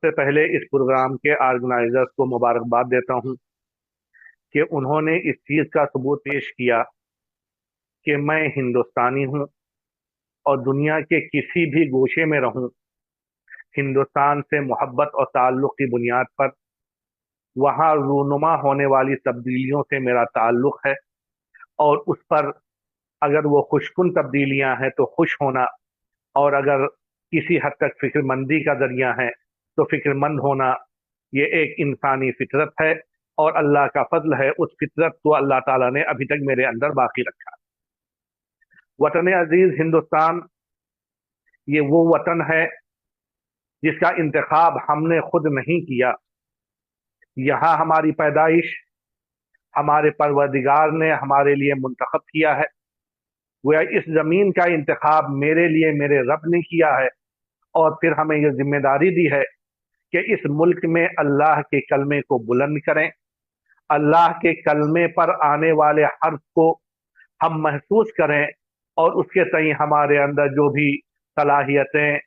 सबसे पहले इस प्रोग्राम के ऑर्गेनाइजर्स को मुबारकबाद देता हूं कि उन्होंने इस चीज का सबूत पेश किया कि मैं हिंदुस्तानी हूं और दुनिया के किसी भी गोशे में रहूं, हिंदुस्तान से मोहब्बत और ताल्लुक की बुनियाद पर वहां रूनुमा होने वाली तब्दीलियों से मेरा ताल्लुक है। और उस पर अगर वो खुशकुन तब्दीलियां हैं तो खुश होना, और अगर किसी हद तक फिक्रमंदी का जरिया है तो फिक्रमंद होना, ये एक इंसानी फितरत है। और अल्लाह का फजल है, उस फितरत को अल्लाह ताला ने अभी तक मेरे अंदर बाकी रखा। वतन अजीज हिंदुस्तान, ये वो वतन है जिसका इंतखाब हमने खुद नहीं किया। यहाँ हमारी पैदाइश हमारे परवरदिगार ने हमारे लिए मुंतखब किया है। गोया इस जमीन का इंतखाब मेरे लिए मेरे रब ने किया है। और फिर हमें यह जिम्मेदारी दी है कि इस मुल्क में अल्लाह के कलमे को बुलंद करें, अल्लाह के कलमे पर आने वाले हर्फ को हम महसूस करें, और उसके तई हमारे अंदर जो भी सलाहियतें,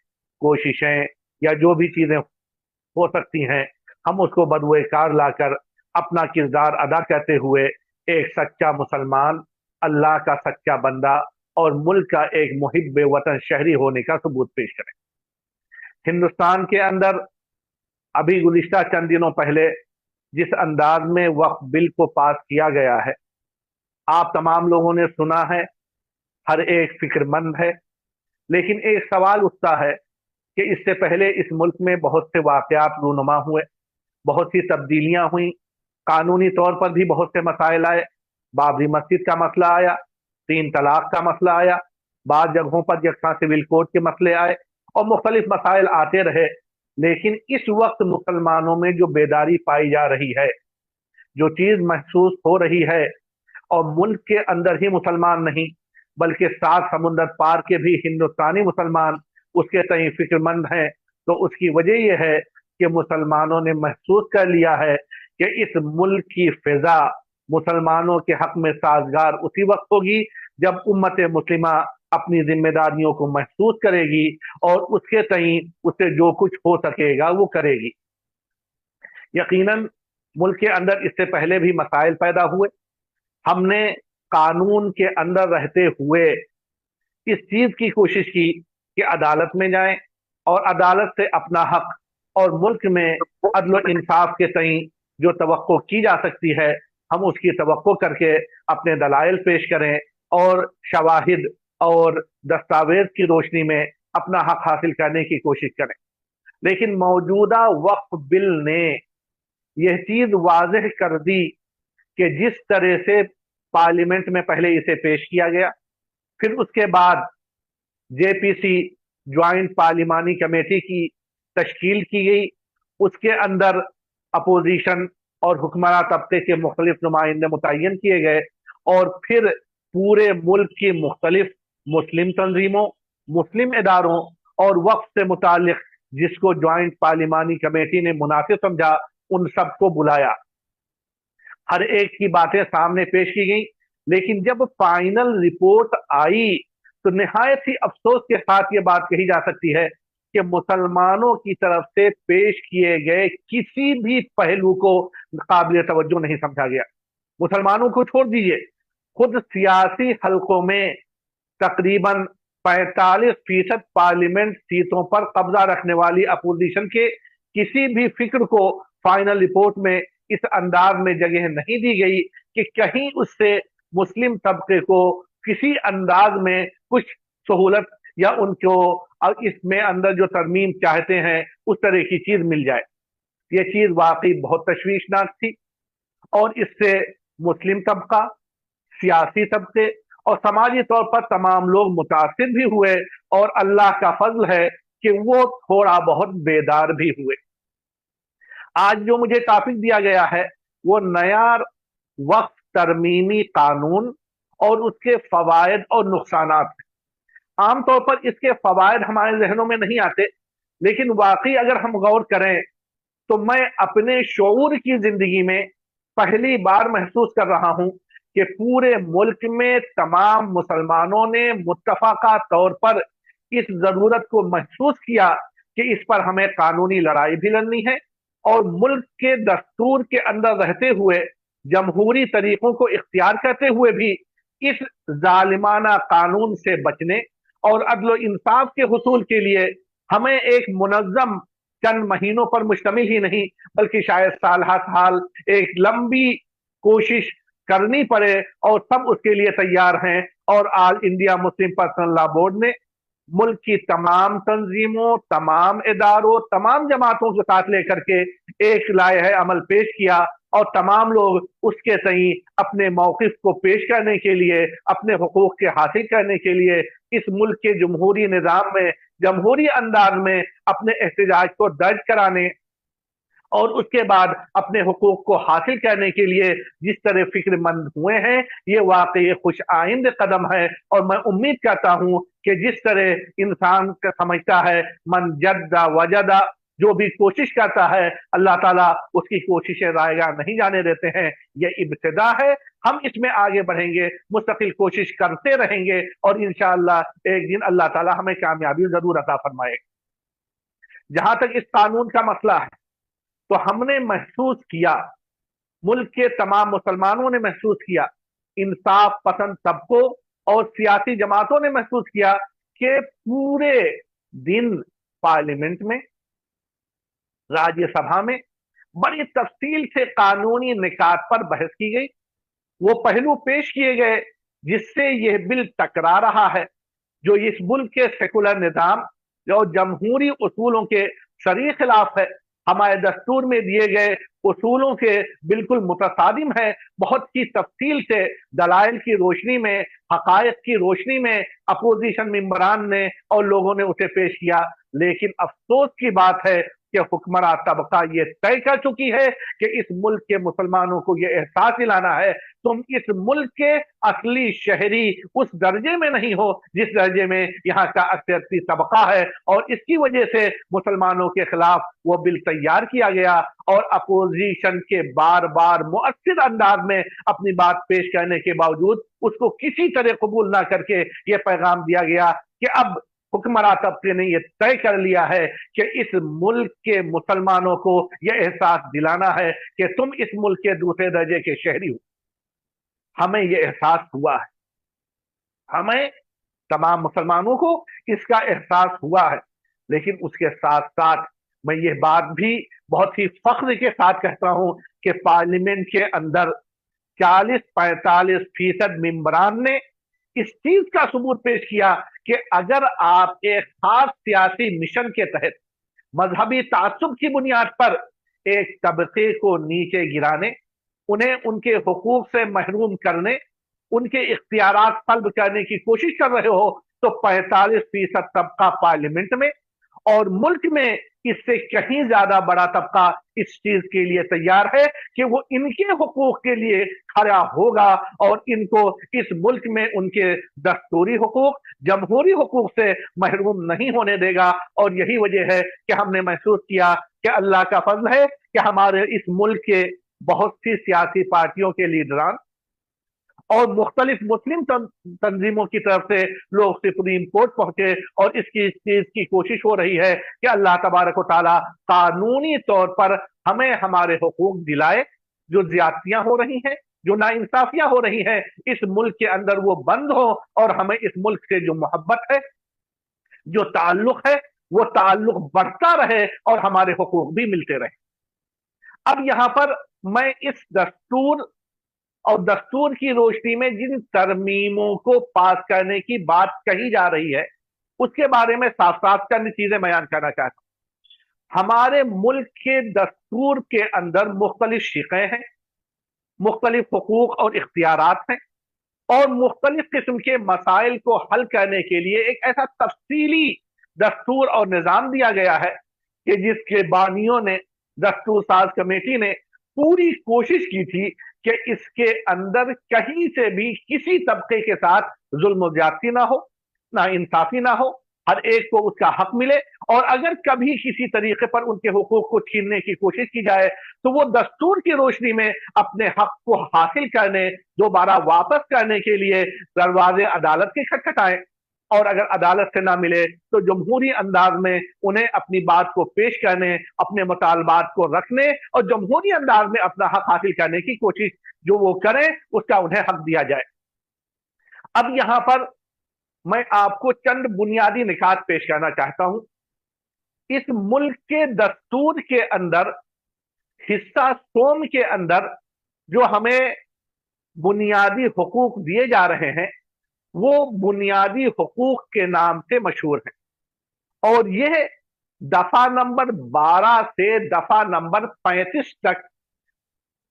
कोशिशें या जो भी चीजें हो सकती हैं, हम उसको बदवे कार लाकर अपना किरदार अदा करते हुए एक सच्चा मुसलमान, अल्लाह का सच्चा बंदा और मुल्क का एक मुहिब वतन शहरी होने का सबूत पेश करें। हिंदुस्तान के अंदर अभी गुज़िश्ता चंद दिनों पहले जिस अंदाज में वक्फ बिल को पास किया गया है, आप तमाम लोगों ने सुना है, हर एक फिक्रमंद है। लेकिन एक सवाल उठता है कि इससे पहले इस मुल्क में बहुत से वाकयात रूनुमा हुए, बहुत सी तब्दीलियां हुई, कानूनी तौर पर भी बहुत से मसाइल आए। बाबरी मस्जिद का मसला आया, तीन तलाक का मसला आया, बाद जगहों पर यकसा सिविल कोड के मसले आए, और मुख्तलिफ मसाइल आते रहे। लेकिन इस वक्त मुसलमानों में जो बेदारी पाई जा रही है, जो चीज महसूस हो रही है, और मुल्क के अंदर ही मुसलमान नहीं बल्कि सात समुंदर पार के भी हिंदुस्तानी मुसलमान उसके तई फिक्रमंद हैं, तो उसकी वजह यह है कि मुसलमानों ने महसूस कर लिया है कि इस मुल्क की फिजा मुसलमानों के हक में साजगार उसी वक्त होगी जब उम्मत मुस्लिमा अपनी जिम्मेदारियों को महसूस करेगी और उसके तई उसे जो कुछ हो सकेगा वो करेगी। यकीनन मुल्क के अंदर इससे पहले भी मसाइल पैदा हुए। हमने कानून के अंदर रहते हुए इस चीज की कोशिश की कि अदालत में जाएं और अदालत से अपना हक और मुल्क में अदल इंसाफ के तई जो तवक्को की जा सकती है, हम उसकी तवक्को करके अपने दलाइल पेश करें और शवाहिद और दस्तावेज की रोशनी में अपना हक हासिल करने की कोशिश करें। लेकिन मौजूदा वक्फ बिल ने यह चीज वाजह कर दी कि जिस तरह से पार्लियामेंट में पहले इसे पेश किया गया, फिर उसके बाद जेपीसी ज्वाइंट पार्लिमानी कमेटी की तश्कील की गई, उसके अंदर अपोजिशन और हुक्मरान तबके के मुख्तलिफ नुमाइंदे मुतय्यन किए गए, और फिर पूरे मुल्क की मुख्तलिफ मुस्लिम तंजीमों, मुस्लिम इदारों और वक्फ से मुतालिक जिसको ज्वाइंट पार्लिमानी कमेटी ने मुनासिब समझा, उन सबको बुलाया, हर एक की बातें सामने पेश की गई। लेकिन जब फाइनल रिपोर्ट आई तो निहायत ही अफसोस के साथ ये बात कही जा सकती है कि मुसलमानों की तरफ से पेश किए गए किसी भी पहलू को काबिल तवज्जो नहीं समझा गया। मुसलमानों को छोड़ दीजिए, खुद सियासी हलकों में तकरीबन 45% पार्लियामेंट सीटों पर कब्जा रखने वाली अपोजिशन के किसी भी फिक्र को फाइनल रिपोर्ट में इस अंदाज में जगह नहीं दी गई कि कहीं उससे मुस्लिम तबके को किसी अंदाज में कुछ सहूलत या उनको इसमें अंदर जो तरमीम चाहते हैं उस तरह की चीज मिल जाए। ये चीज वाकई बहुत तशवीशनाक थी, और इससे मुस्लिम तबका, सियासी तबके और समाजी तौर पर तमाम लोग मुतासिर भी हुए, और अल्लाह का फजल है कि वो थोड़ा बहुत बेदार भी हुए। आज जो मुझे टॉपिक दिया गया है वो नया वक्फ तरमीमी कानून और उसके फवायद और नुकसानात हैं। आमतौर पर इसके फवायद हमारे जहनों में नहीं आते, लेकिन वाकई अगर हम गौर करें तो मैं अपने शऊर की जिंदगी में पहली बार महसूस कर रहा हूं कि पूरे मुल्क में तमाम मुसलमानों ने मुत्तफाका तौर पर इस जरूरत को महसूस किया کہ اس پر ہمیں قانونی لڑائی بھی لڑنی ہے، اور ملک کے دستور کے اندر رہتے ہوئے جمہوری طریقوں کو اختیار کرتے ہوئے بھی اس ظالمانہ قانون سے بچنے اور عدل و انصاف کے حصول کے لیے ہمیں ایک منظم چند مہینوں پر مشتمل ہی نہیں بلکہ شاید سال ہر سال ایک لمبی کوشش کرنی پڑے، اور سب اس کے لیے تیار ہیں۔ اور آل انڈیا مسلم پرسنل لا بورڈ نے ملک کی تمام تنظیموں، تمام اداروں، تمام جماعتوں کے ساتھ لے کر کے ایک لائحہ عمل پیش کیا، اور تمام لوگ اس کے تئیں اپنے موقف کو پیش کرنے کے لیے، اپنے حقوق کے حاصل کرنے کے لیے اس ملک کے جمہوری نظام میں جمہوری انداز میں اپنے احتجاج کو درج کرانے اور اس کے بعد اپنے حقوق کو حاصل کرنے کے لیے جس طرح فکر مند ہوئے ہیں، یہ واقعی خوش آئند قدم ہے۔ اور میں امید کرتا ہوں کہ جس طرح انسان کا سمجھتا ہے من جدہ وجدہ، جو بھی کوشش کرتا ہے اللہ تعالیٰ اس کی کوششیں رائگاں نہیں جانے دیتے ہیں، یہ ابتدا ہے۔ ہم اس میں آگے بڑھیں گے، مستقل کوشش کرتے رہیں گے، اور انشاءاللہ ایک دن اللہ تعالیٰ ہمیں کامیابی ضرور عطا فرمائے گا۔ جہاں تک اس قانون کا مسئلہ ہے، تو ہم نے محسوس کیا، ملک کے تمام مسلمانوں نے محسوس کیا، انصاف پسند طبقوں اور سیاسی جماعتوں نے محسوس کیا کہ پورے دن پارلیمنٹ میں، راجیہ سبھا میں بڑی تفصیل سے قانونی نکات پر بحث کی گئی، وہ پہلو پیش کیے گئے جس سے یہ بل ٹکرا رہا ہے، جو اس ملک کے سیکولر نظام اور جمہوری اصولوں کے سری خلاف ہے، ہمارے دستور میں دیے گئے اصولوں کے بالکل متصادم ہے۔ بہت کی تفصیل سے دلائل کی روشنی میں، حقائق کی روشنی میں اپوزیشن ممبران نے اور لوگوں نے اسے پیش کیا، لیکن افسوس کی بات ہے کہ حکمراں طبقہ یہ طے کر چکی ہے کہ اس ملک کے مسلمانوں کو یہ احساس دلانا ہے تم اس ملک کے اصلی شہری اس درجے میں نہیں ہو جس درجے میں یہاں کا اکثریتی طبقہ ہے، اور اس کی وجہ سے مسلمانوں کے خلاف وہ بل تیار کیا گیا، اور اپوزیشن کے بار بار مؤثر انداز میں اپنی بات پیش کرنے کے باوجود اس کو کسی طرح قبول نہ کر کے یہ پیغام دیا گیا کہ اب حکمراں طبقے نے یہ طے کر لیا ہے کہ اس ملک کے مسلمانوں کو یہ احساس دلانا ہے کہ تم اس ملک کے دوسرے درجے کے شہری ہو۔ ہمیں یہ احساس ہوا ہے، ہمیں تمام مسلمانوں کو اس کا احساس ہوا ہے، لیکن اس کے ساتھ ساتھ میں یہ بات بھی بہت ہی فخر کے ساتھ کہتا ہوں کہ پارلیمنٹ کے اندر 40-45% ممبران نے اس چیز کا ثبوت پیش کیا کہ اگر آپ ایک خاص سیاسی مشن کے تحت مذہبی تعصب کی بنیاد پر ایک طبقے کو نیچے گرانے، انہیں ان کے حقوق سے محروم کرنے، ان کے اختیارات سلب کرنے کی کوشش کر رہے ہو، تو 45% طبقہ پارلیمنٹ میں اور ملک میں اس سے کہیں زیادہ بڑا طبقہ اس چیز کے لیے تیار ہے کہ وہ ان کے حقوق کے لیے کھڑا ہوگا اور ان کو اس ملک میں ان کے دستوری حقوق، جمہوری حقوق سے محروم نہیں ہونے دے گا۔ اور یہی وجہ ہے کہ ہم نے محسوس کیا کہ اللہ کا فضل ہے کہ ہمارے اس ملک کے بہت سی سیاسی پارٹیوں کے لیڈران اور مختلف مسلم تنظیموں کی طرف سے لوگ سپریم کورٹ پہنچے، اور اس چیز کی کوشش ہو رہی ہے کہ اللہ تبارک و تعالی قانونی طور پر ہمیں ہمارے حقوق دلائے، جو زیادتیاں ہو رہی ہیں، جو ناانصافیاں ہو رہی ہیں اس ملک کے اندر وہ بند ہو، اور ہمیں اس ملک سے جو محبت ہے، جو تعلق ہے، وہ تعلق بڑھتا رہے اور ہمارے حقوق بھی ملتے رہے۔ اب یہاں پر میں اس دستور اور دستور کی روشنی میں جن ترمیموں کو پاس کرنے کی بات کہی جا رہی ہے اس کے بارے میں صاف صاف چند چیزیں بیان کرنا چاہتا ہوں۔ ہمارے ملک کے دستور کے اندر مختلف شقیں ہیں، مختلف حقوق اور اختیارات ہیں، اور مختلف قسم کے مسائل کو حل کرنے کے لیے ایک ایسا تفصیلی دستور اور نظام دیا گیا ہے کہ جس کے بانیوں نے، دستور ساز کمیٹی نے پوری کوشش کی تھی کہ اس کے اندر کہیں سے بھی کسی طبقے کے ساتھ ظلم و زیادتی نہ ہو، نہ انصافی نہ ہو، ہر ایک کو اس کا حق ملے، اور اگر کبھی کسی طریقے پر ان کے حقوق کو چھیننے کی کوشش کی جائے تو وہ دستور کی روشنی میں اپنے حق کو حاصل کرنے، دوبارہ واپس کرنے کے لیے دروازے عدالت کے کھٹکھٹائیں۔ اور اگر عدالت سے نہ ملے تو جمہوری انداز میں انہیں اپنی بات کو پیش کرنے، اپنے مطالبات کو رکھنے اور جمہوری انداز میں اپنا حق حاصل کرنے کی کوشش جو وہ کریں اس کا انہیں حق دیا جائے۔ اب یہاں پر میں آپ کو چند بنیادی نکات پیش کرنا چاہتا ہوں۔ اس ملک کے دستور کے اندر حصہ سوم کے اندر جو ہمیں بنیادی حقوق دیے جا رہے ہیں وہ بنیادی حقوق کے نام سے مشہور ہیں، اور یہ دفعہ نمبر 12 سے دفعہ نمبر 35 تک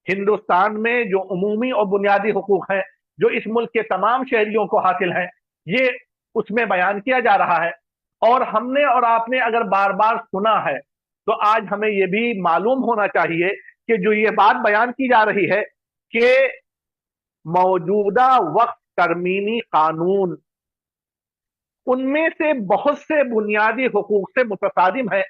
ہندوستان میں جو عمومی اور بنیادی حقوق ہیں جو اس ملک کے تمام شہریوں کو حاصل ہیں یہ اس میں بیان کیا جا رہا ہے۔ اور ہم نے اور آپ نے اگر بار بار سنا ہے تو آج ہمیں یہ بھی معلوم ہونا چاہیے کہ جو یہ بات بیان کی جا رہی ہے کہ موجودہ وقت ترمیمی قانون ان میں سے بہت سے بنیادی حقوق سے متصادم ہے،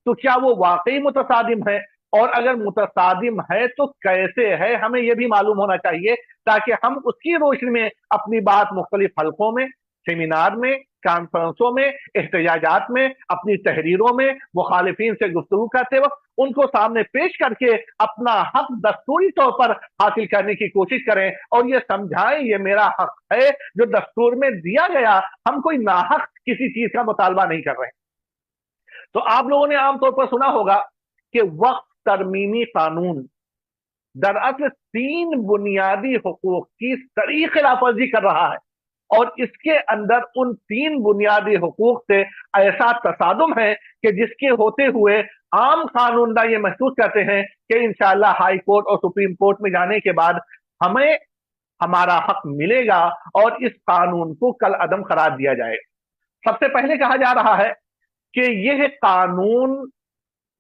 تو کیا وہ واقعی متصادم ہے؟ اور اگر متصادم ہے تو کیسے ہے؟ ہمیں یہ بھی معلوم ہونا چاہیے تاکہ ہم اس کی روشنی میں اپنی بات مختلف حلقوں میں، سیمینار میں، کانفرنسوں میں، احتجاجات میں، اپنی تحریروں میں مخالفین سے گفتگو کرتے وقت ان کو سامنے پیش کر کے اپنا حق دستوری طور پر حاصل کرنے کی کوشش کریں اور یہ سمجھائیں یہ میرا حق ہے جو دستور میں دیا گیا، ہم کوئی ناحق کسی چیز کا مطالبہ نہیں کر رہے۔ تو آپ لوگوں نے عام طور پر سنا ہوگا کہ وقت ترمیمی قانون دراصل 3 بنیادی حقوق کی صریح خلاف ورزی کر رہا ہے، اور اس کے اندر ان 3 بنیادی حقوق سے ایسا تصادم ہے کہ جس کے ہوتے ہوئے عام قانون داں یہ محسوس کرتے ہیں کہ انشاءاللہ ہائی کورٹ اور سپریم کورٹ میں جانے کے بعد ہمیں ہمارا حق ملے گا اور اس قانون کو کل عدم قرار دیا جائے گا۔ سب سے پہلے کہا جا رہا ہے کہ یہ قانون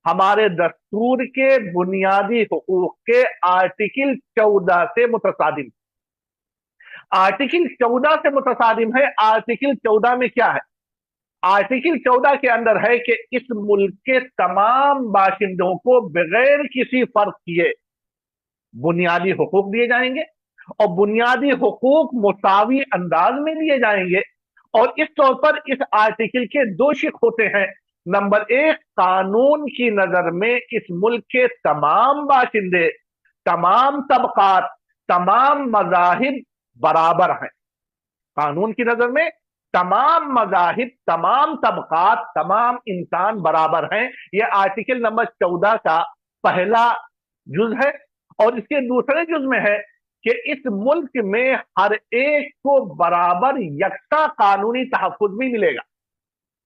ہمارے دستور کے بنیادی حقوق کے آرٹیکل 14 سے متصادم۔ آرٹیکل 14 سے متصادم ہے۔ آرٹیکل 14 میں کیا ہے؟ آرٹیکل 14 کے اندر ہے کہ اس ملک کے تمام باشندوں کو بغیر کسی فرق کیے بنیادی حقوق دیے جائیں گے، اور بنیادی حقوق مساوی انداز میں دیے جائیں گے۔ اور اس طور پر اس آرٹیکل کے 2 شق ہوتے ہیں۔ نمبر 1، قانون کی نظر میں اس ملک کے تمام باشندے، تمام طبقات، تمام مذاہب برابر ہیں۔ قانون کی نظر میں تمام مذاہب، تمام طبقات، تمام انسان برابر ہیں۔ یہ آرٹیکل نمبر 14 کا پہلا جز ہے، اور اس کے دوسرے جز میں ہے کہ اس ملک میں ہر ایک کو برابر یکساں قانونی تحفظ بھی ملے گا،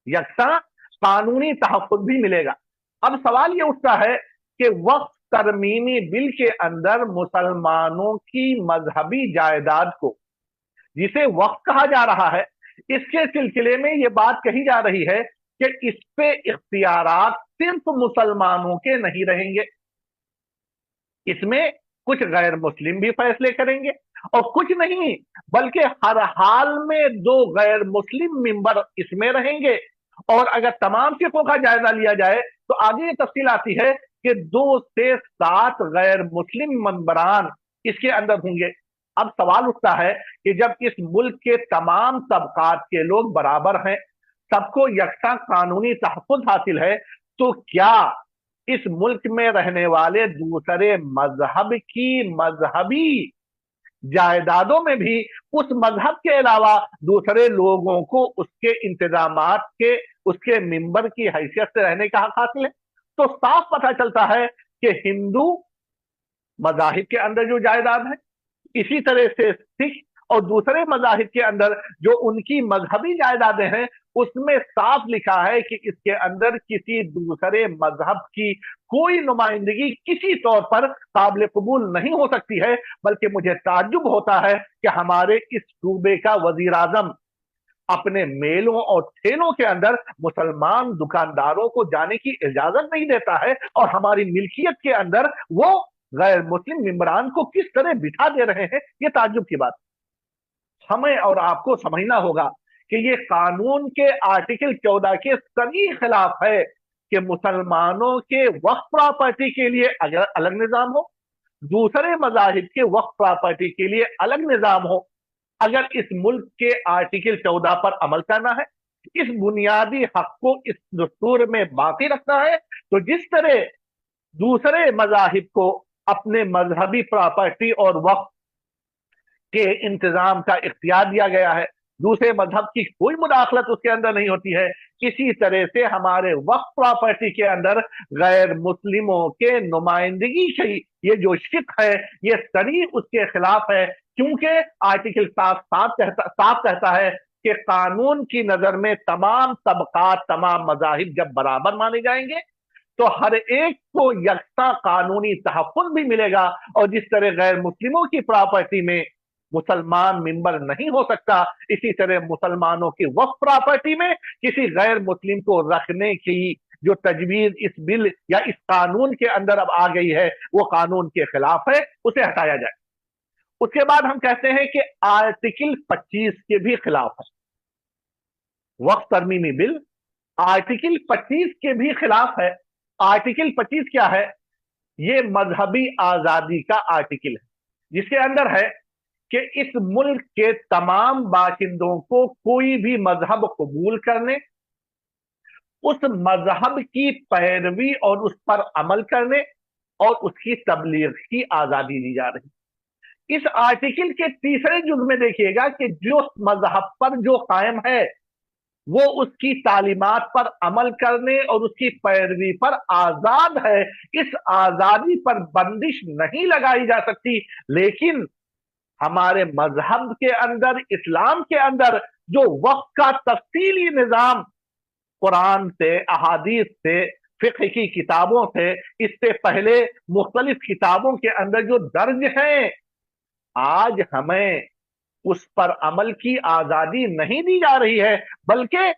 یکساں قانونی تحفظ بھی ملے گا۔ اب سوال یہ اٹھتا ہے کہ وقت ترمیمی بل کے اندر مسلمانوں کی مذہبی جائیداد کو، جسے وقت کہا جا رہا ہے، اس کے سلسلے میں یہ بات کہی جا رہی ہے کہ اس پہ اختیارات صرف مسلمانوں کے نہیں رہیں گے، اس میں کچھ غیر مسلم بھی فیصلے کریں گے، اور کچھ نہیں بلکہ ہر حال میں 2 غیر مسلم ممبر اس میں رہیں گے۔ اور اگر تمام فقوں کا جائزہ لیا جائے تو آگے یہ تفصیل آتی ہے کہ 2 سے 7 غیر مسلم ممبران اس کے اندر ہوں گے۔ اب سوال اٹھتا ہے کہ جب اس ملک کے تمام طبقات کے لوگ برابر ہیں، سب کو یکساں قانونی تحفظ حاصل ہے، تو کیا اس ملک میں رہنے والے دوسرے مذہب کی مذہبی جائیدادوں میں بھی اس مذہب کے علاوہ دوسرے لوگوں کو اس کے انتظامات کے، اس کے ممبر کی حیثیت سے رہنے کا حق حاصل ہے؟ تو صاف پتہ چلتا ہے کہ ہندو مذاہب کے اندر جو جائیداد ہے، اسی طرح سے سکھ اور دوسرے مذاہب کے اندر جو ان کی مذہبی جائیدادیں ہیں، اس میں صاف لکھا ہے کہ اس کے اندر کسی دوسرے مذہب کی کوئی نمائندگی کسی طور پر قابل قبول نہیں ہو سکتی ہے۔ بلکہ مجھے تعجب ہوتا ہے کہ ہمارے اس صوبے کا وزیر اعظم اپنے میلوں اور ٹھیلوں کے اندر مسلمان دکانداروں کو جانے کی اجازت نہیں دیتا ہے، اور ہماری ملکیت کے اندر وہ غیر مسلم ممبران کو کس طرح بٹھا دے رہے ہیں۔ یہ تعجب کی بات ہمیں اور آپ کو سمجھنا ہوگا کہ یہ قانون کے آرٹیکل 14 کے صریح خلاف ہے کہ مسلمانوں کے وقف پراپرٹی کے لیے اگر الگ نظام ہو، دوسرے مذاہب کے وقف پراپرٹی کے لیے الگ نظام ہو، अगर इस मुल्क के आर्टिकल 14 पर अमल करना है, इस बुनियादी हक को इस दस्तूर में बाकी रखना है, तो जिस तरह दूसरे मजाहिब को अपने मजहबी प्रॉपर्टी और वक्फ के इंतजाम का इख्तियार दिया गया है, दूसरे मजहब की कोई मुदाखलत उसके अंदर नहीं होती है, इसी तरह से हमारे वक्फ प्रॉपर्टी के अंदर गैर मुस्लिमों के नुमाइंदगी की ये जो शिक है, ये सरी उसके खिलाफ है। क्योंकि आर्टिकल साफ कहता है कि कानून की नजर में तमाम तबकात, तमाम मजाहिब जब बराबर माने जाएंगे तो हर एक को यकसा कानूनी तहफ़्फ़ुज़ भी मिलेगा। और जिस तरह गैर मुस्लिमों की प्रॉपर्टी में मुसलमान मेंबर नहीं हो सकता, इसी तरह मुसलमानों की वक्फ प्रॉपर्टी में किसी गैर मुस्लिम को रखने की जो तजवीज इस बिल या इस कानून के अंदर अब आ गई है, वो कानून के खिलाफ है, उसे हटाया जाए। उसके बाद हम कहते हैं कि आर्टिकल 25 के भी खिलाफ है, वक्फ तरमीमी बिल आर्टिकल 25 के भी खिलाफ है। आर्टिकल 25 क्या है? ये मजहबी आजादी का आर्टिकल है, जिसके अंदर है कि इस मुल्क के तमाम बाशिंदों को कोई भी मजहब कबूल करने, उस मजहब की पैरवी और उस पर अमल करने और उसकी तबलीग की आजादी दी जा रही। इस आर्टिकल के तीसरे जुज में देखिएगा कि जो मजहब पर जो कायम है वो उसकी तालीमात पर अमल करने और उसकी पैरवी पर आजाद है। इस आजादी पर बंदिश नहीं लगाई जा सकती। लेकिन हमारे मजहब के अंदर, इस्लाम के अंदर जो वक्त का तफसीली निजाम कुरान से, अहादीस से, फिक्र की किताबों से, इससे पहले मुख्तलिफ किताबों के अंदर जो दर्ज हैं, आज हमें उस पर अमल की आजादी नहीं दी जा रही है, बल्कि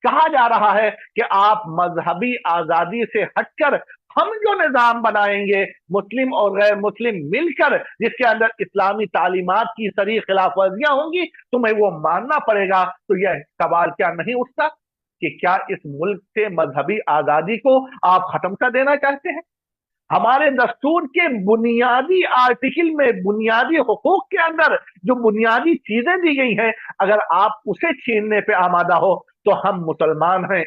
कहा जा रहा है कि आप मजहबी आजादी से हटकर हम जो निजाम बनाएंगे मुस्लिम और गैर मुस्लिम मिलकर, जिसके अंदर इस्लामी तालीमात की सरी खिलाफ वर्जियां होंगी, तुम्हें वो मानना पड़ेगा। तो यह सवाल क्या नहीं उठता कि क्या इस मुल्क से मजहबी आजादी को आप खत्म कर देना चाहते हैं? हमारे दस्तूर के बुनियादी आर्टिकल में, बुनियादी हुकूक के अंदर जो बुनियादी चीजें दी गई हैं, अगर आप उसे छीनने पे आमादा हो तो हम मुसलमान हैं,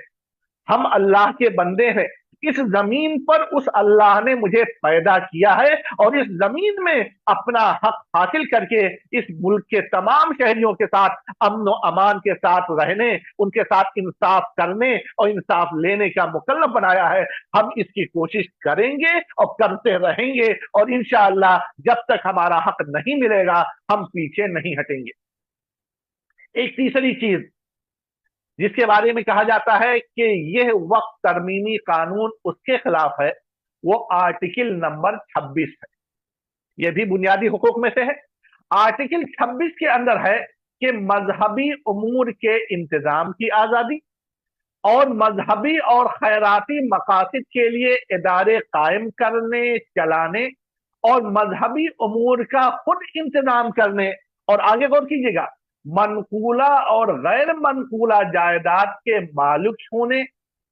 हम अल्लाह के बंदे हैं। इस जमीन पर उस अल्लाह ने मुझे पैदा किया है और इस जमीन में अपना हक हासिल करके इस मुल्क के तमाम शहरियों के साथ अमन और अमान के साथ रहने, उनके साथ इंसाफ करने और इंसाफ लेने का मुकल्लफ बनाया है। हम इसकी कोशिश करेंगे और करते रहेंगे, और इंशाअल्लाह जब तक हमारा हक नहीं मिलेगा हम पीछे नहीं हटेंगे। एक तीसरी चीज जिसके बारे में कहा जाता है कि यह वक्त तरमीमी कानून उसके खिलाफ है, वो आर्टिकल नंबर 26 है। यह भी बुनियादी हुकूक में से है। आर्टिकल 26 के अंदर है कि मजहबी उमूर के इंतजाम की आजादी और मजहबी और खैराती मकासद के लिए इदारे कायम करने, चलाने और मजहबी उमूर का खुद इंतजाम करने, और आगे गौर कीजिएगा, मनकूला और गैर मनकूला जायदाद के मालिक होने,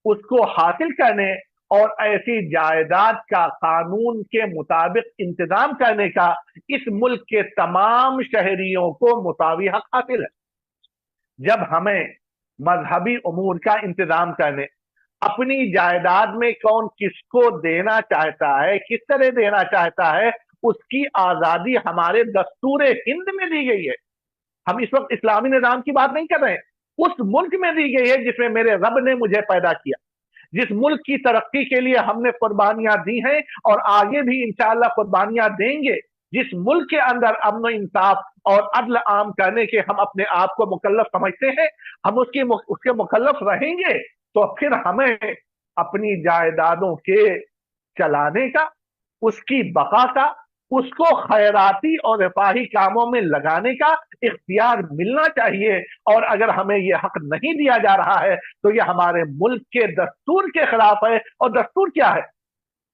उसको हासिल करने और ऐसी जायदाद का कानून के मुताबिक इंतजाम करने का इस मुल्क के तमाम शहरियों को मुसावी हक हासिल है। जब हमें मजहबी उमूर का इंतजाम करने, अपनी जायदाद में कौन किसको देना चाहता है, किस तरह देना चाहता है, उसकी आजादी हमारे दस्तूर हिंद में दी गई है। हम इस वक्त इस्लामी निजाम की बात नहीं कर रहे हैं, उस मुल्क में दी गई है जिसमें मेरे रब ने मुझे पैदा किया, जिस मुल्क की तरक्की के लिए हमने कुर्बानियां दी हैं और आगे भी इंशाअल्लाह कुर्बानियां देंगे, जिस मुल्क के अंदर अमन इंसाफ और अदल आम करने के हम अपने आप को मुकल्लफ समझते हैं, हम उसके मुकल्लफ रहेंगे। तो फिर हमें अपनी जायदादों के चलाने का, उसकी बका का, उसको खैराती और रिफाही कामों में लगाने का इख्तियार मिलना चाहिए। और अगर हमें यह हक नहीं दिया जा रहा है तो यह हमारे मुल्क के दस्तूर के खिलाफ है। और दस्तूर क्या है?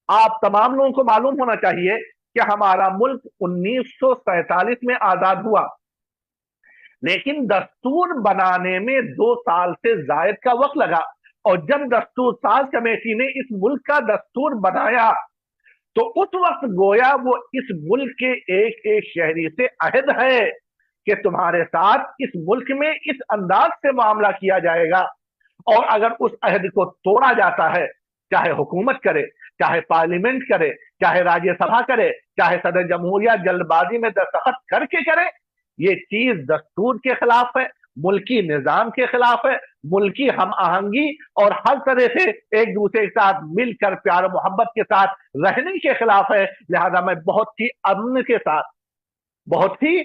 आप तमाम लोगों को मालूम होना चाहिए कि हमारा मुल्क 1947 में आजाद हुआ, लेकिन दस्तूर बनाने में 2 साल से जायद का वक्त लगा। और जब दस्तूर साज कमेटी ने इस मुल्क का दस्तूर बनाया तो उस वक्त गोया वो इस मुल्क के एक एक शहरी से अहद है کہ تمہارے ساتھ اس ملک میں اس انداز سے معاملہ کیا جائے گا، اور اگر اس عہد کو توڑا جاتا ہے، چاہے حکومت کرے، چاہے پارلیمنٹ کرے، چاہے راجیہ سبھا کرے، چاہے صدر جمہوریہ جلد بازی میں دستخط کر کے کرے، یہ چیز دستور کے خلاف ہے، ملکی نظام کے خلاف ہے، ملکی ہم آہنگی اور ہر طرح سے ایک دوسرے کے ساتھ مل کر پیار و محبت کے ساتھ رہنے کے خلاف ہے۔ لہذا میں بہت ہی امن کے ساتھ، بہت ہی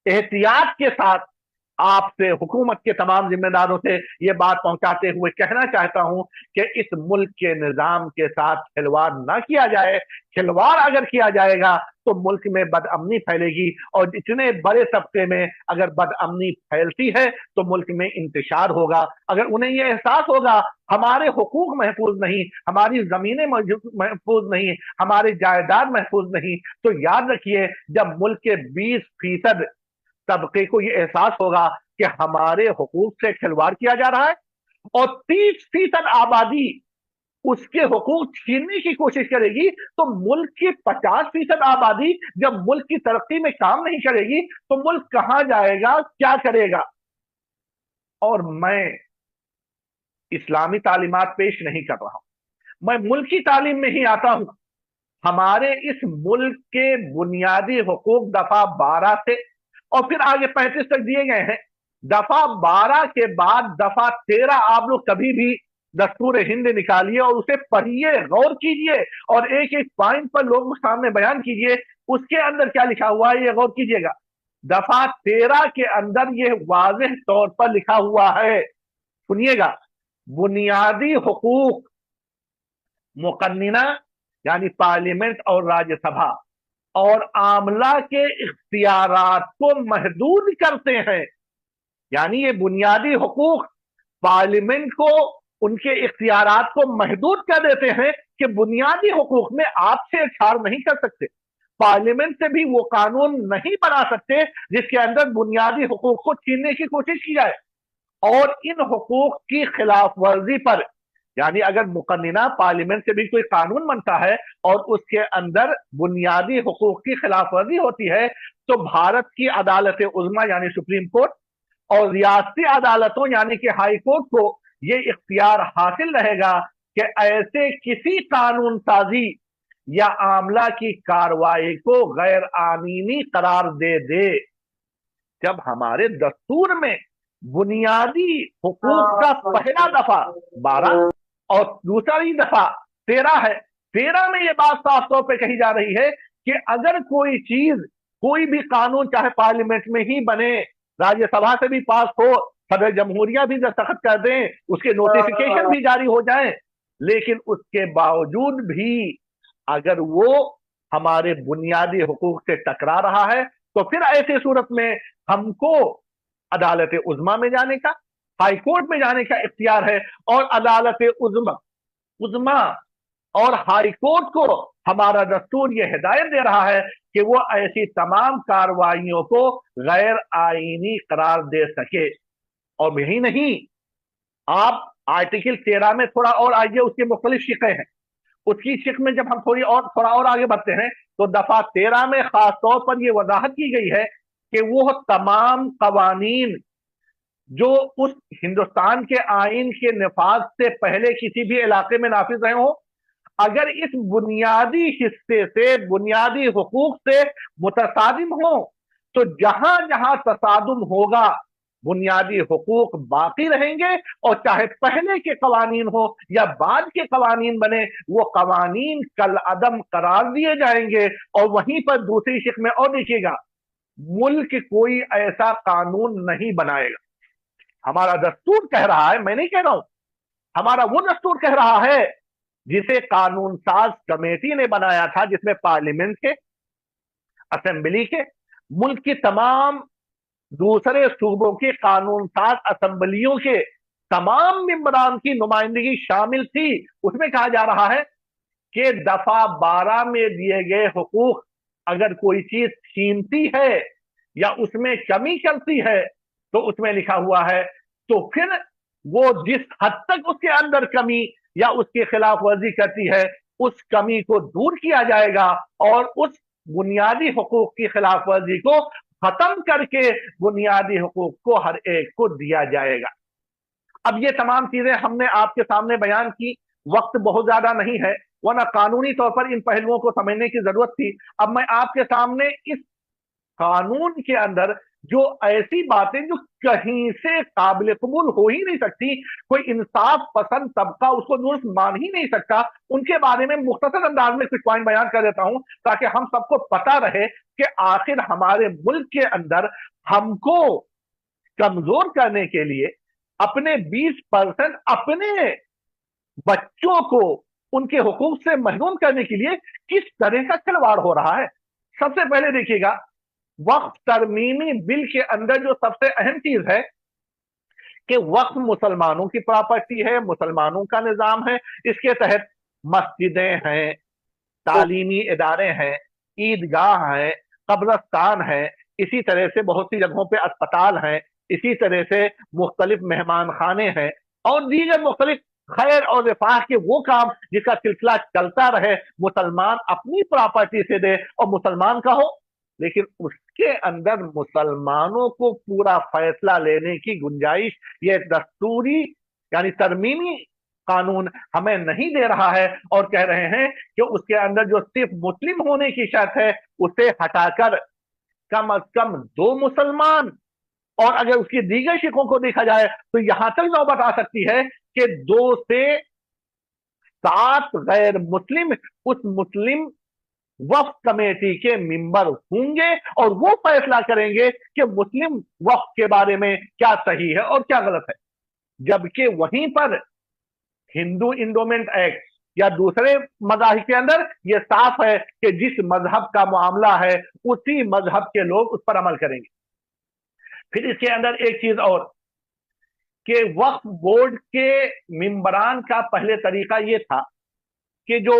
احتیاط کے ساتھ آپ سے، حکومت کے تمام ذمہ داروں سے یہ بات پہنچاتے ہوئے کہنا چاہتا ہوں کہ اس ملک کے نظام کے ساتھ کھلواڑ نہ کیا جائے۔ کھلواڑ اگر کیا جائے گا تو ملک میں بد امنی پھیلے گی، اور اتنے بڑے طبقے میں اگر بد امنی پھیلتی ہے تو ملک میں انتشار ہوگا۔ اگر انہیں یہ احساس ہوگا ہمارے حقوق محفوظ نہیں، ہماری زمینیں محفوظ نہیں، ہماری جائیداد محفوظ نہیں، تو یاد رکھیے جب ملک کے 20% طبقے کو یہ احساس ہوگا کہ ہمارے حقوق سے کھلواڑ کیا جا رہا ہے، اور 30% آبادی اس کے حقوق چھیننے کی کوشش کرے گی، تو ملک کی 50% آبادی جب ملک کی ترقی میں کام نہیں کرے گی تو ملک کہاں جائے گا، کیا کرے گا؟ اور میں اسلامی تعلیمات پیش نہیں کر رہا ہوں، میں ملکی تعلیم میں ہی آتا ہوں۔ ہمارے اس ملک کے بنیادی حقوق دفعہ 12 سے اور پھر آگے 35 تک دیے گئے ہیں۔ دفعہ 12 کے بعد دفعہ 13 آپ لوگ کبھی بھی دستور ہند نکالیے اور اسے پڑھیے، غور کیجئے، اور ایک ایک پوائنٹ پر لوگوں کے سامنے بیان کیجئے، اس کے اندر کیا لکھا ہوا ہے یہ غور کیجئے گا۔ دفعہ 13 کے اندر یہ واضح طور پر لکھا ہوا ہے، سنیے گا، بنیادی حقوق مقننہ یعنی پارلیمنٹ اور راجیہ سبھا اور عاملہ کے اختیارات کو محدود کرتے ہیں۔ یعنی یہ بنیادی حقوق پارلیمنٹ کو ان کے اختیارات کو محدود کر دیتے ہیں کہ بنیادی حقوق میں آپ سے چھاڑ نہیں کر سکتے، پارلیمنٹ سے بھی وہ قانون نہیں بنا سکتے جس کے اندر بنیادی حقوق کو چھیننے کی کوشش کی جائے۔ اور ان حقوق کی خلاف ورزی پر، یعنی اگر مقننہ پارلیمنٹ سے بھی کوئی قانون بنتا ہے اور اس کے اندر بنیادی حقوق کی خلاف ورزی ہوتی ہے، تو بھارت کی عدالت عظمیٰ یعنی سپریم کورٹ اور ریاستی عدالتوں یعنی کہ ہائی کورٹ کو یہ اختیار حاصل رہے گا کہ ایسے کسی قانون سازی یا عاملہ کی کارروائی کو غیر آئینی قرار دے دے۔ جب ہمارے دستور میں بنیادی حقوق کا پہلا دفعہ 12 اور دوسری دفعہ 13 ہے، 13 میں یہ بات صاف طور پہ کہی جا رہی ہے کہ اگر کوئی چیز، کوئی بھی قانون چاہے پارلیمنٹ میں ہی بنے، راجیہ سبھا سے بھی پاس ہو، صدر جمہوریہ بھی دستخط کر دیں، اس کے نوٹیفیکیشن بھی جاری ہو جائیں، لیکن اس کے باوجود بھی اگر وہ ہمارے بنیادی حقوق سے ٹکرا رہا ہے تو پھر ایسی صورت میں ہم کو عدالت عظمیٰ میں جانے کا، ہائی کورٹ میں جانے کا اختیار ہے، اور عدالت عظمیٰ اور ہائی کورٹ کو ہمارا دستور یہ ہدایت دے رہا ہے کہ وہ ایسی تمام کارروائیوں کو غیر آئینی قرار دے سکے۔ اور یہی نہیں، آپ آرٹیکل 13 میں تھوڑا اور آئیے، اس کے مختلف شقیں ہیں، اس کی شق میں جب ہم تھوڑا اور آگے بڑھتے ہیں تو دفعہ 13 میں خاص طور پر یہ وضاحت کی گئی ہے کہ وہ تمام قوانین جو اس ہندوستان کے آئین کے نفاذ سے پہلے کسی بھی علاقے میں نافذ رہے ہوں، اگر اس بنیادی حصے سے، بنیادی حقوق سے متصادم ہوں، تو جہاں جہاں تصادم ہوگا بنیادی حقوق باقی رہیں گے، اور چاہے پہلے کے قوانین ہو یا بعد کے قوانین بنے، وہ قوانین کالعدم قرار دیے جائیں گے۔ اور وہیں پر دوسری شق میں اور دیکھیے گا، ملک کوئی ایسا قانون نہیں بنائے گا، ہمارا دستور کہہ رہا ہے، میں نہیں کہہ رہا ہوں، ہمارا وہ دستور کہہ رہا ہے جسے قانون ساز کمیٹی نے بنایا تھا، جس میں پارلیمنٹ کے، اسمبلی کے، ملک کی تمام دوسرے صوبوں کی قانون ساز اسمبلیوں کے تمام ممبران کی نمائندگی شامل تھی۔ اس میں کہا جا رہا ہے کہ دفعہ 12 میں دیے گئے حقوق اگر کوئی چیز چھینتی ہے یا اس میں کمی کرتی ہے تو اس میں لکھا ہوا ہے تو پھر وہ جس حد تک اس کے اندر کمی یا اس کی خلاف ورزی کرتی ہے اس کمی کو دور کیا جائے گا، اور اس بنیادی حقوق کی خلاف ورزی کو खत्म करके बुनियादी हुकूक को हर एक को दिया जाएगा। अब ये तमाम चीजें हमने आपके सामने बयान की, वक्त बहुत ज्यादा नहीं है, वरना कानूनी तौर पर इन पहलुओं को समझने की जरूरत थी। अब मैं आपके सामने इस कानून के अंदर जो ऐसी बातें जो कहीं से काबिल कबूल हो ही नहीं सकती, कोई इंसाफ पसंद तबका उसको दुरुस्त मान ही नहीं सकता, उनके बारे में मुख्तसर अंदाज में कुछ पॉइंट बयान कर देता हूं, ताकि हम सबको पता रहे कि आखिर हमारे मुल्क के अंदर हमको कमजोर करने के लिए अपने 20% अपने बच्चों को उनके हुकूक से महरूम करने के लिए किस तरह का खिलवाड़ हो रहा है। सबसे पहले देखिएगा, वक्फ तरमीमी बिल के अंदर जो सबसे अहम चीज है कि वक्फ मुसलमानों की प्रॉपर्टी है, मुसलमानों का निजाम है। इसके तहत मस्जिदें हैं, तालीमी इदारे हैं, ईदगाह है, कब्रस्तान है, इसी तरह से बहुत सी जगहों पे अस्पताल हैं, इसी तरह से मुख्तलिफ मेहमान खाने हैं और दीगर मुख्तलिफ खैर और रिफाह के वो काम जिसका सिलसिला चलता रहे, मुसलमान अपनी प्रॉपर्टी से दे और मुसलमान का हो, लेकिन उसके अंदर मुसलमानों को पूरा फैसला लेने की गुंजाइश ये दस्तूरी यानी तरमीमी कानून हमें नहीं दे रहा है, और कह रहे हैं कि उसके अंदर जो सिर्फ मुस्लिम होने की शर्त है उसे हटाकर कम अज कम 2 मुसलमान, और अगर उसकी दीगर शिकों को देखा जाए तो यहां तक नौबत आ सकती है कि 2 से 7 गैर मुस्लिम उस मुस्लिम वक्फ कमेटी के मेंबर होंगे और वो फैसला करेंगे कि मुस्लिम वक्फ के बारे में क्या सही है और क्या गलत है। जबकि वहीं पर हिंदू इंडोमेंट एक्ट या दूसरे मज़ाहिब के अंदर यह साफ है कि जिस मजहब का मामला है उसी मजहब के लोग उस पर अमल करेंगे। फिर इसके अंदर एक चीज और कि वक्फ बोर्ड के मेंबरान का पहले तरीका यह था कि जो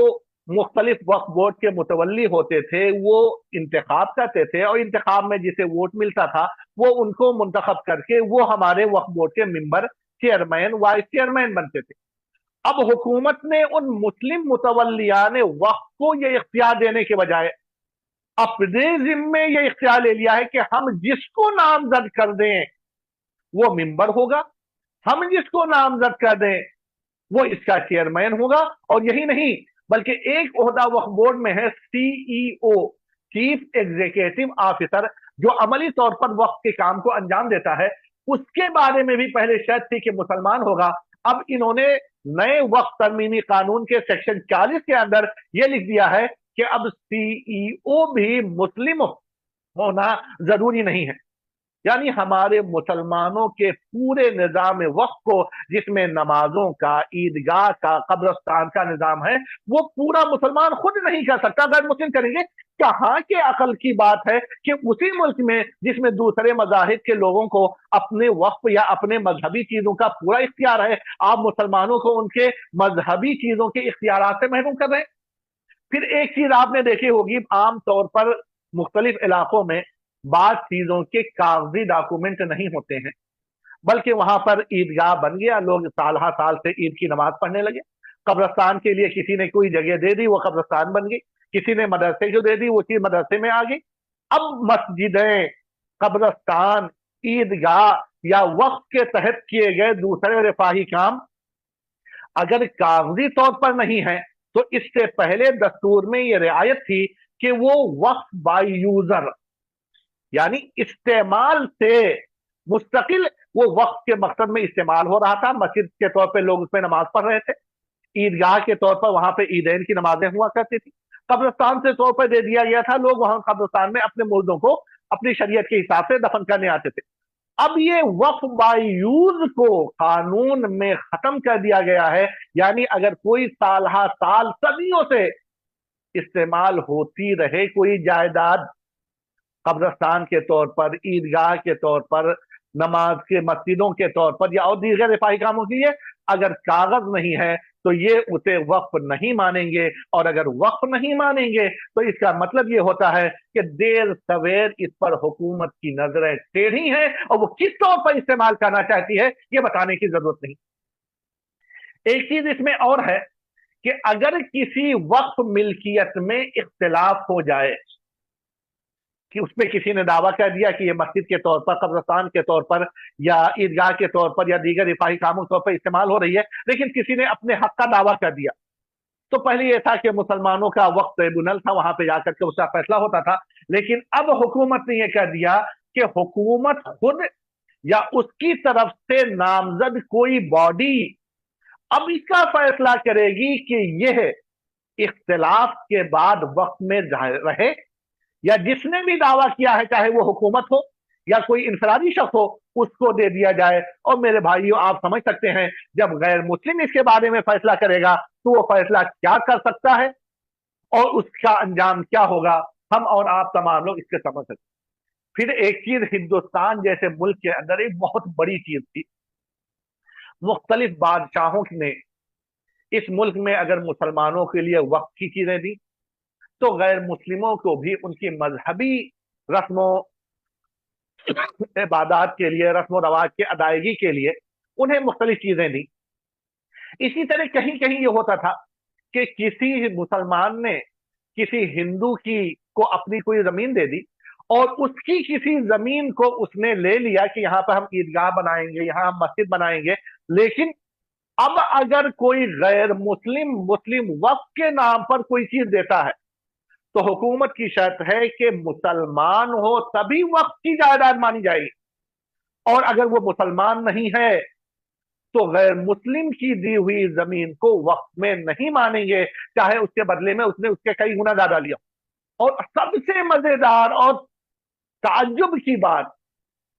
मुख्तलिफ वक्फ बोर्ड के मुतवल्ली होते थे वो इंतखाब करते थे और इंतखाब में जिसे वोट मिलता था वो उनको मुंतखब करके वो हमारे वक्फ बोर्ड के मेंबर, चेयरमैन, वाइस चेयरमैन बनते थे। अब हुकूमत ने उन मुस्लिम मुतवल्लियान वक्फ को यह इख्तियार देने के बजाय अपने जिम्मे यह इख्तियार ले लिया है कि हम जिसको नामजद कर दें वो मेंबर होगा, हम जिसको नामजद कर दें वो इसका चेयरमैन होगा। और यही नहीं बल्कि एक ओहदा वक्फ बोर्ड में है सीईओ, चीफ एग्जीक्यूटिव ऑफिसर, जो अमली तौर पर वक्फ के काम को अंजाम देता है। उसके बारे में भी पहले शर्त थी कि मुसलमान होगा। अब इन्होंने नए वक्फ तरमीमी कानून के सेक्शन 40 के अंदर यह लिख दिया है कि अब सीईओ भी मुस्लिम होना जरूरी नहीं है। यानी हमारे मुसलमानों के पूरे निजाम वक्फ को, जिसमें नमाजों का, ईदगाह का, कब्रस्तान का निजाम है, वो पूरा मुसलमान खुद नहीं कर सकता, गैर मुस्लिम करेंगे। कहां के अकल की बात है कि उसी मुल्क में जिसमें दूसरे मजाहिब के लोगों को अपने वक्फ या अपने मजहबी चीजों का पूरा इख्तियार है, आप मुसलमानों को उनके मजहबी चीजों के इख्तियार से महरूम कर रहे हैं। फिर एक चीज आपने देखी होगी, आम तौर पर मुख्तलिफ इलाकों में बाद चीजों के कागजी डॉक्यूमेंट नहीं होते हैं, बल्कि वहां पर ईदगाह बन गया, लोग साल हा साल से ईद की नमाज पढ़ने लगे। कब्रस्तान के लिए किसी ने कोई जगह दे दी, वो कब्रस्तान बन गई। किसी ने मदरसे जो दे दी वो चीज मदरसे में आ गई। अब मस्जिदें, कब्रस्तान, ईदगाह या वक्फ के तहत किए गए दूसरे रिफाही काम अगर कागजी तौर पर नहीं है तो इससे पहले दस्तूर में यह रियायत थी कि वो वक्फ बाय यूजर यानी इस्तेमाल से मुस्तकिल वो वक्त के मकसद में इस्तेमाल हो रहा था। मस्जिद के तौर पे लोग उसमें नमाज पढ़ रहे थे, ईदगाह के तौर पर वहां पे ईदैन की नमाजें हुआ करती थी, कब्रिस्तान से तौर पर दे दिया गया था, लोग वहां कब्रिस्तान में अपने मुर्दों को अपनी शरीयत के हिसाब से दफन करने आते थे। अब ये वक्फ बाय यूज को कानून में खत्म कर दिया गया है। यानी अगर कोई साल हा साल सदियों से इस्तेमाल होती रहे कोई जायदाद, कब्रस्तान के तौर पर, ईदगाह के तौर पर, नमाज के मस्जिदों के तौर पर या और दीगर रिफाही कामों के लिए, अगर कागज नहीं है तो ये उसे वक्फ नहीं मानेंगे। और अगर वक्फ नहीं मानेंगे तो इसका मतलब ये होता है कि देर सवेर इस पर हुकूमत की नजरें टेढ़ी हैं और वो किस तौर पर इस्तेमाल करना चाहती है ये बताने की जरूरत नहीं। एक चीज इसमें और है कि अगर किसी वक्फ मिल्कियत में इख्तिलाफ हो जाए कि उस पर किसी ने दावा कर दिया कि ये मस्जिद के तौर पर, कब्रिस्तान के तौर पर, या ईदगाह के तौर पर, या दीगर रिफाही कामों के तौर पर इस्तेमाल हो रही है, लेकिन किसी ने अपने हक का दावा कर दिया। तो पहले ये था कि मुसलमानों का वक्त ट्रिब्यूनल था, वहां पे जाकर के उसका फैसला होता था। लेकिन अब हुकूमत ने यह कर दिया कि हुकूमत खुद या उसकी तरफ से नामजद कोई बॉडी अब इसका फैसला करेगी कि यह इख्तिलाफ के बाद वक्त में रहे, या जिसने भी दावा किया है, चाहे वो हुकूमत हो या कोई इंफरादी शख्स हो, उसको दे दिया जाए। और मेरे भाइयों, आप समझ सकते हैं, जब गैर मुस्लिम इसके बारे में फैसला करेगा तो वो फैसला क्या कर सकता है और उसका अंजाम क्या होगा, हम और आप तमाम लोग इसके समझ सकते हैं। फिर एक चीज हिंदुस्तान जैसे मुल्क के अंदर एक बहुत बड़ी चीज थी, मुख्तलिफ बादशाहों ने इस मुल्क में अगर मुसलमानों के लिए वक्त की चीजें दी, तो गैर मुस्लिमों को भी उनकी मजहबी रस्मों इबादत के लिए, रस्म रवाज के अदायगी के लिए उन्हें मुख्तलिफ चीजें दी। इसी तरह कहीं कहीं ये होता था कि किसी मुसलमान ने किसी हिंदू की को अपनी कोई जमीन दे दी, और उसकी किसी जमीन को उसने ले लिया कि यहां पर हम ईदगाह बनाएंगे, यहां हम मस्जिद बनाएंगे। लेकिन अब अगर कोई गैर मुस्लिम मुस्लिम वक्फ के नाम पर कोई चीज देता है, तो हुकूमत की शर्त है कि मुसलमान हो तभी वक्फ की जायदाद मानी जाएगी, और अगर वो मुसलमान नहीं है तो गैर मुस्लिम की दी हुई जमीन को वक्फ में नहीं मानेंगे, चाहे उसके बदले में उसने उसके कई गुना ज्यादा लिया। और सबसे मजेदार और ताज्जुब की बात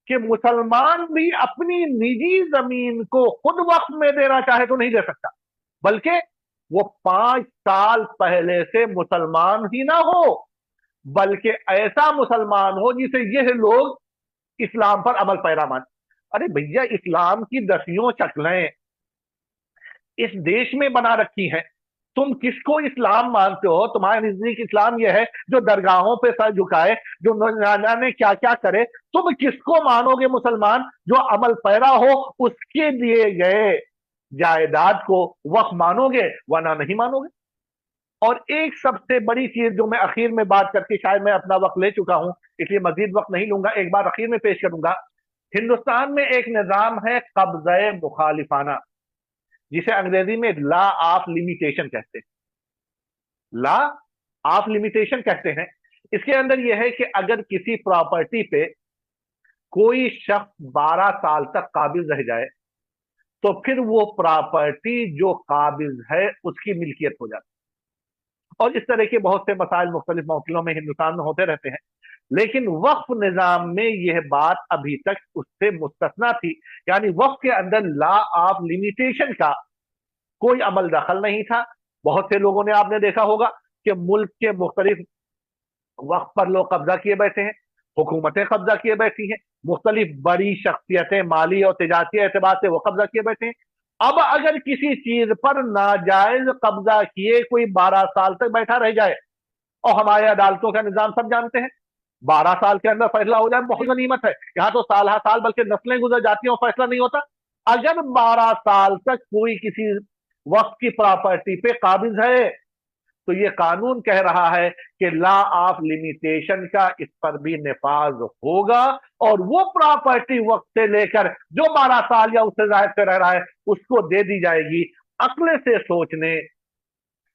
कि मुसलमान भी अपनी निजी जमीन को खुद वक्फ में देना चाहे तो नहीं दे सकता, बल्कि वो 5 साल पहले से मुसलमान ही ना हो, बल्कि ऐसा मुसलमान हो जिसे यह लोग इस्लाम पर अमल पैरा मान। अरे भैया, इस्लाम की 10 शक्लें इस देश में बना रखी हैं, तुम किसको इस्लाम मानते हो? तुम्हारे नजदीक इस्लाम यह है जो दरगाहों पे सर झुकाए, जो न जाने क्या क्या करे। तुम किसको मानोगे मुसलमान? जो अमल पैरा हो उसके दिए गए जायदाद को वक्फ मानोगे, वरना नहीं मानोगे। और एक सबसे बड़ी चीज जो मैं आखिर में बात करके, शायद मैं अपना वक्त ले चुका हूं इसलिए मजीद वक्त नहीं लूंगा, एक बार आखिर में पेश करूंगा। हिंदुस्तान में एक निजाम है कब्ज़े मुखालिफाना, जिसे अंग्रेजी में लॉ ऑफ लिमिटेशन कहते हैं। लॉ ऑफ लिमिटेशन कहते हैं। इसके अंदर यह है कि अगर किसी प्रॉपर्टी पे कोई शख्स 12 साल तक काबिज रह जाए, तो फिर वो प्रॉपर्टी जो काबिज है उसकी मिल्कियत हो जाती है। और इस तरह के बहुत से मसाइल मुख्तलिफ मौकिलों में हिंदुस्तान में होते रहते हैं। लेकिन वक्फ निजाम में यह बात अभी तक उससे मुस्तस्ना थी, यानी वक्फ के अंदर लॉ ऑफ लिमिटेशन का कोई अमल दखल नहीं था। बहुत से लोगों ने, आपने देखा होगा कि मुल्क के मुख्तलिफ वक्त पर लोग कब्जा किए बैठे हैं, हुकूमतें कब्जा किए बैठी हैं, मुख्तलिफ बड़ी शख्सियतें माली और तजारती एतबार से वो कब्जा किए बैठे हैं। अब अगर किसी चीज पर नाजायज कब्जा किए कोई 12 साल तक बैठा रह जाए, और हमारे अदालतों का निजाम सब जानते हैं, 12 साल के अंदर फैसला हो जाए बहुत गनीमत है। यहां तो साल हर साल बल्कि नस्लें गुजर जाती हैं और फैसला नहीं होता। अगर 12 साल तक कोई किसी वक्त की प्रॉपर्टी पे काबिज है, तो ये कानून कह रहा है कि लॉ ऑफ लिमिटेशन का इस पर भी निफाज होगा, और वो प्रॉपर्टी वक्त से लेकर जो 12 साल या उससे ज्यादा से रह रहा है उसको दे दी जाएगी। अक्ल से सोचने,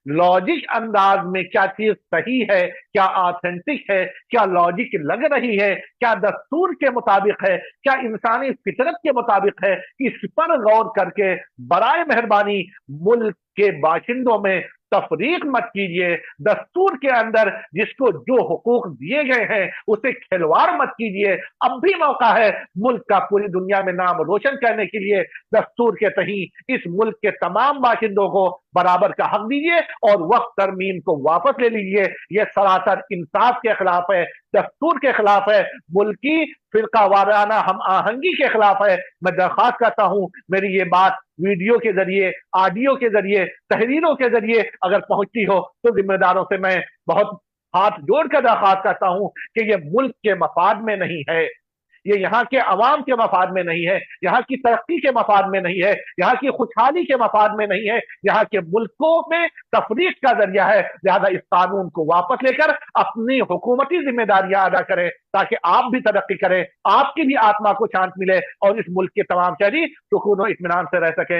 लॉजिक अंदाज में क्या चीज सही है, क्या ऑथेंटिक है, क्या लॉजिक लग रही है, क्या दस्तूर के मुताबिक है, क्या इंसानी फितरत के मुताबिक है, इस पर गौर करके बराए मेहरबानी मुल्क के बाशिंदों में तफरीक मत कीजिए। दस्तूर के अंदर जिसको जो हुकूक दिए गए हैं उसे खिलवाड़ मत कीजिए। अब भी मौका है मुल्क का पूरी दुनिया में नाम रोशन करने के लिए। दस्तूर के तही इस मुल्क के तमाम बाशिंदों को बराबर का हक दीजिए और वक्त तरमीम को वापस ले लीजिए। यह सरासर इंसाफ के खिलाफ है, दस्तूर के खिलाफ है, मुल्की फिरका वाराना हम आहंगी के खिलाफ है। मैं दरख्वास्त करता हूं मेरी ये बात वीडियो के जरिए, ऑडियो के जरिए, तहरीरों के जरिए अगर पहुंचती हो तो जिम्मेदारों से मैं बहुत हाथ जोड़कर दरख्वास्त करता हूं कि यह मुल्क के मफाद में नहीं है, یہ یہاں کے عوام کے مفاد میں نہیں ہے، یہاں کی ترقی کے مفاد میں نہیں ہے، یہاں کی خوشحالی کے مفاد میں نہیں ہے، یہاں کے ملکوں میں تفریق کا ذریعہ ہے۔ لہذا اس قانون کو واپس لے کر اپنی حکومتی ذمہ داریاں ادا کریں تاکہ آپ بھی ترقی کریں، آپ کی بھی آتما کو شانت ملے اور اس ملک کے تمام شہری سکون و اطمینان سے رہ سکیں۔